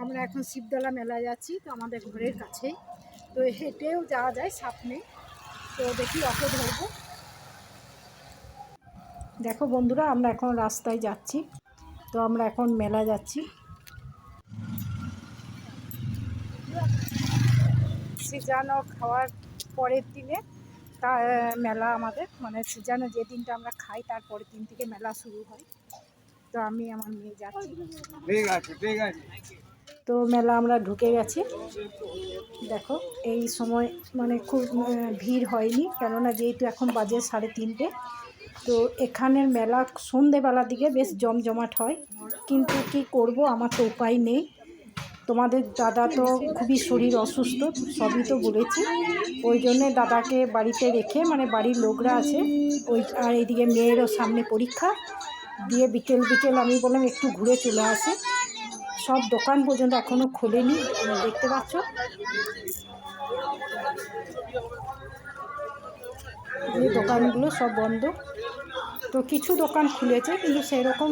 আমরা এখন শিবতলা মেলায় যাচ্ছি, তো আমাদের ঘরের কাছেই, তো হেঁটেও যাওয়া যায় সামনে। তো দেখি অটো ধরবো। দেখো বন্ধুরা, আমরা এখন রাস্তায় যাচ্ছি, তো আমরা এখন মেলা যাচ্ছি। সিজানো খাওয়ার পরের দিনে তা মেলা আমাদের, মানে সিজানো যে দিনটা আমরা খাই তার পরের দিন থেকে মেলা শুরু হয়। তো আমি আমার মেয়ে যাচ্ছি। ঠিক আছে ঠিক আছে। তো মেলা আমরা ঢুকে গেছি। দেখো এই সময় মানে খুব ভিড় হয়নি, কেননা যেহেতু এখন বাজে 3:30। তো এখানের মেলা সন্ধেবেলার দিকে বেশ জমজমাট হয়, কিন্তু কি করব, আমার তো উপায় নেই। তোমাদের দাদা তো খুবই শরীর অসুস্থ, সবই তো বলেছি। ওই জন্যে দাদাকে বাড়িতে রেখে, মানে বাড়ির লোকরা আছে ওই, আর এইদিকে মেয়েরও সামনে পরীক্ষা দিয়ে বিকেল আমি বললাম একটু ঘুরে চলে আসে। সব দোকান পর্যন্ত এখনও খোলেনি, দেখতে পাচ্ছ। যে দোকানগুলো সব বন্ধ, তো কিছু দোকান খুলেছে, কিন্তু সেরকম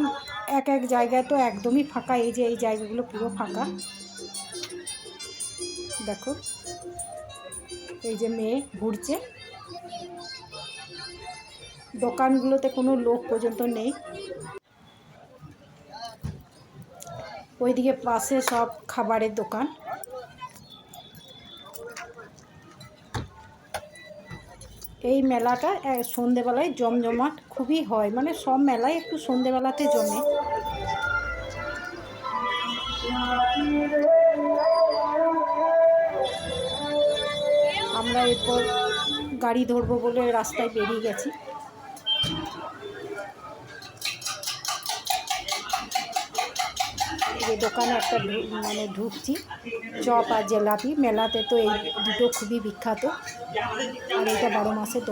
এক জায়গায় তো একদমই ফাঁকা। এই যে এই জায়গাগুলো পুরো ফাঁকা। দেখো এই যে মেয়ে ঘুরছে, দোকানগুলোতে কোনো লোক পর্যন্ত নেই। ওইদিকে পাশে সব খাবারের দোকান। এই মেলাটা সন্ধেবেলায় জমজমাট খুবই হয়, মানে সব মেলায় একটু সন্ধেবেলাতে জমে। আমরা এরপর গাড়ি ধরবো বলে রাস্তায় বেরিয়ে গেছি। যে দোকানে একটা মানে ঢুকছি, চপ আর জিলাপি। মেলাতে তো এই দুটো খুবই বিখ্যাত, আর এটা 12 মাসের দোকান।